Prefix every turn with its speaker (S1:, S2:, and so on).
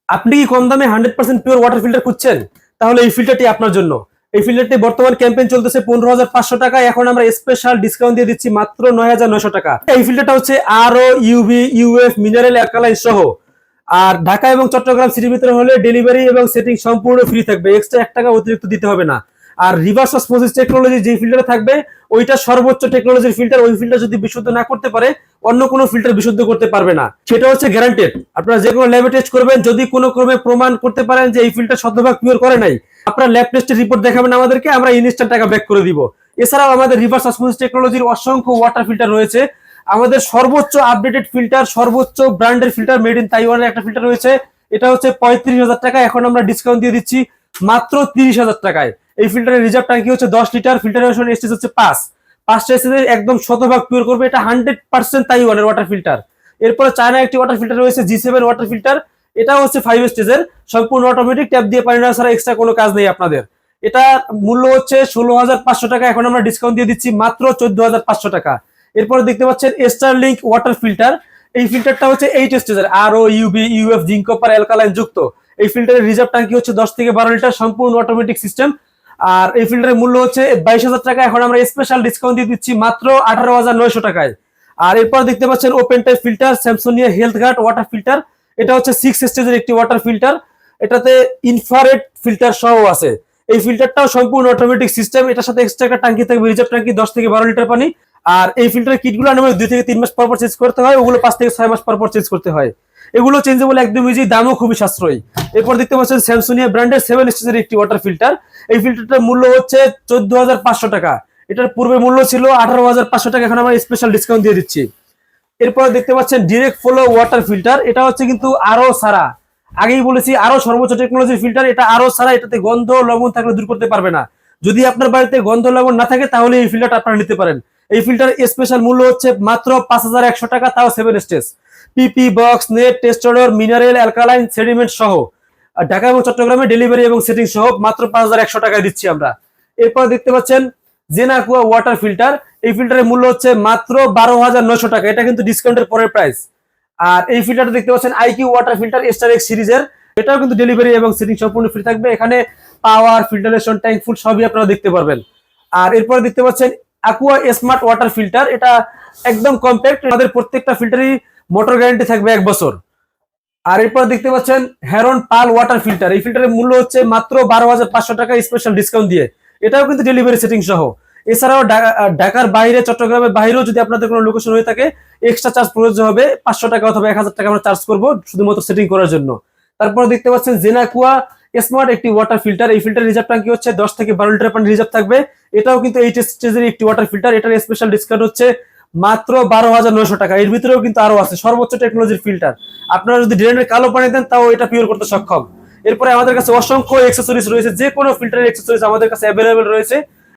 S1: আপনি কি কম দামে 100% পিওর ওয়াটার ফিল্টার খুঁজছেন? তাহলে এই ফিল্টারটি আপনার জন্য। এই ফিল্টারটি বর্তমান ক্যাম্পেইন চলতেছে 15,500 টাকা। এখন আমরা স্পেশাল ডিসকাউন্ট দিয়ে দিচ্ছি মাত্র 9,900 টাকা। এই ফিল্টারটা হচ্ছে আরও ইউভি, ইউএফ, মিনারেল, অ্যালকালাইন সহ। আর ঢাকা এবং চট্টগ্রাম সিটির ভিতরে হলে ডেলিভারি এবং সেটিং সম্পূর্ণ ফ্রি থাকবে, এক্সট্রা 1 টাকা অতিরিক্ত দিতে হবে না। আর রিভার্স অসমোসিস টেকনোলজি যে ফিল্টারে থাকবে ওইটা সর্বোচ্চ টেকনোলজির ফিল্টার। ওই ফিল্টার যদি বিশুদ্ধ না করতে পারে অন্য কোনো ফিল্টার বিশুদ্ধ করতে পারবে না, সেটা হচ্ছে গ্যারান্টেড। আপনারা যে কোনো ল্যাবে টেস্ট করবেন, যদি কোনো ক্রমে প্রমাণ করতে পারেন যে এই ফিল্টার শতভাগ পিওর করে নাই, আপনার ল্যাব টেস্টের রিপোর্ট দেখাবেন আমাদেরকে, আমরা ইনস্ট্যান্ট টাকা ব্যাক করে দিব। এছাড়াও আমাদের রিভার্স অসমোসিস টেকনোলজির অসংখ্য ওয়াটার ফিল্টার রয়েছে। আমাদের সর্বোচ্চ আপডেটেড ফিল্টার, সর্বোচ্চ ব্র্যান্ডের ফিল্টার, মেড ইন তাইওয়ানের একটা ফিল্টার রয়েছে। এটা হচ্ছে 35,000 টাকা। এখন আমরা ডিসকাউন্ট দিয়ে দিচ্ছি মাত্র 30,000 টাকায়। এই ফিল্টারের রিজার্ভ ট্যাঙ্কি হচ্ছে 10 লিটার, ফিল্টারেশন স্টেজ হচ্ছে 5টা স্টেজে একদম শতভাগ পিওর করবে। এটা 100% তাইওয়ানের ওয়াটার ফিল্টার। এরপরে চায়না একটি ওয়াটার ফিল্টার রয়েছে G7 ওয়াটার ফিল্টার। এটা হচ্ছে 5 স্টেজের, সম্পূর্ণ অটোমেটিক, ট্যাপ দিয়ে পানি নেওয়া ছাড়া এক্সট্রা কোনো কাজ নেই আপনাদের। এটা মূল্য হচ্ছে 16,500 টাকা। এখন আমরা ডিসকাউন্ট দিয়ে দিচ্ছি মাত্র 14,500 টাকা। এরপরে দেখতে পাচ্ছেন স্টারলিংক ওয়াটার ফিল্টার। এই ফিল্টারটা হচ্ছে 8 স্টেজের, আরও UV, UF, zinc, copper, alkaline যুক্ত। এই ফিল্টারের রিজার্ভ ট্যাঙ্কি হচ্ছে 10 থেকে 12 লিটার, সম্পূর্ণ অটোমেটিক সিস্টেম। আর এই ফিল্টারের মূল্য হচ্ছে 22,000 টাকা। এখন আমরা স্পেশাল ডিসকাউন্ট দিয়ে দিচ্ছি মাত্র 18,900 টাকায়। আর এরপর দেখতে পাচ্ছেন ওপেন টাইপ ফিল্টার, স্যামসুনিয়া হেলথ গার্ড ওয়াটার ফিল্টার। এটা হচ্ছে 6 স্টেজের একটি ওয়াটার ফিল্টার। এটাতে ইনফ্রারেড ফিল্টার সহ আছে। এই ফিল্টারটাও সম্পূর্ণ অটোমেটিক সিস্টেম। এটার সাথে এক্সট্রা একটা ট্যাঙ্কি থাকবে, রিজার্ভ ট্যাঙ্কি 10 থেকে 12 লিটার পানি। আর এই ফিল্টারের কিটগুলো আনুমানিক 2 থেকে 3 মাস পর পর চেঞ্জ করতে হয়, ওগুলো 5 থেকে 6 মাস পর পর চেঞ্জ করতে হয়। এগুলো চেঞ্জেবল একদম ইজি, দামও খুবই সাশ্রয়ী। এরপর দেখতে পাচ্ছেন স্যামসুনিয়া ব্র্যান্ডের 7 স্টেজের একটি ওয়াটার ফিল্টার। এই ফিল্টারটার মূল্য হচ্ছে 14,500 টাকা। এটার পূর্বে মূল্য ছিল 18,500 টাকা। এখন আমরা স্পেশাল ডিসকাউন্ট দিয়ে দিচ্ছি। এরপর দেখতে পাচ্ছেন ডিরেক্ট ফ্লো ওয়াটার ফিল্টার। এটা হচ্ছে কিন্তু আরো সারা, আগেই বলেছি আরো সর্বোচ্চ টেকনোলজির ফিল্টার। এটা আরো সারা, এটাতে গন্ধ লবণ থাকলে দূর করতে পারবে না। যদি আপনার বাড়িতে গন্ধ লবণ না থাকে তাহলে এই ফিল্টারটা আপনারা নিতে পারেন। এই ফিল্টার স্পেশাল মূল্য হচ্ছে মাত্র 5,100 টাকা, তাও 7 stage, PP box, net, tester, mineral, alkaline, sediment সহ। আর ঢাকা এবং চট্টগ্রামে ডেলিভারি এবং সেটিং সহ মাত্র 5,100 টাকায় দিচ্ছি আমরা। এরপর দেখতে পাচ্ছেন জেনাকুয়া ওয়াটার ফিল্টার। এই ফিল্টারের মূল্য হচ্ছে মাত্র 12,900 টাকা। এটা কিন্তু ডিসকাউন্টের পরের প্রাইস। আর এই ফিল্টারটা দেখতে পাচ্ছেন IQ water filter star X সিরিজের। এটাও কিন্তু ডেলিভারি এবং সেটিং সম্পূর্ণ ফ্রি থাকবে। এখানে পাওয়ার, ফিল্টারেশন, ট্যাঙ্ক ফুল সবই আপনারা দেখতে পারবেন। আর এরপর দেখতে পাচ্ছেন অ্যাকুয়া স্মার্ট ওয়াটার ফিল্টার। এটা একদম কম্প্যাক্ট, আমাদের প্রত্যেকটা ফিল্টারই মোটর গ্যারান্টি থাকবে 1 বছর। আর এরপর দেখতে পাচ্ছেন হেরন পাল ওয়াটার ফিল্টার। এই ফিল্টারের মূল্য হচ্ছে মাত্র 12,500 টাকা স্পেশাল ডিসকাউন্ট দিয়ে। এটাও কিন্তু ডেলিভারি সেটিং সহ। এছাড়াও ঢাকার বাইরে, চট্টগ্রামের বাইরেও যদি আপনাদের কোনো লোকেশন হয়ে থাকে এক্সট্রা চার্জ প্রযোজ্য হবে। 500 টাকা অথবা 1,000 টাকা আমরা চার্জ করবো শুধুমাত্র সেটিং করার জন্য। তারপর দেখতে পাচ্ছেন জেনাকুয়া স্মার্ট একটি ওয়াটার ফিল্টার। এই ফিল্টার রিজার্ভ ট্যাঙ্কি হচ্ছে 10 থেকে 12 লিটার পানি রিজার্ভ থাকবে। এটাও কিন্তু 8 স্টেজের একটি ওয়াটার ফিল্টার। এটার স্পেশাল ডিসকাউন্ট হচ্ছে মাত্র 12,900 টাকা। এর ভিতরেও কিন্তু আরো আছে সর্বোচ্চ টেকনোলজির ফিল্টার। আপনারা যদি ড্রেনের কালো পানি দেন তাও এটা পিওর করতে সক্ষম। এরপরে আমাদের কাছে অসংখ্য অ্যাকসেসরিজ রয়েছে, যে কোনো ফিল্টারের অ্যাকসেসরিজ আমাদের কাছে অ্যাভেলেবেল রয়েছে।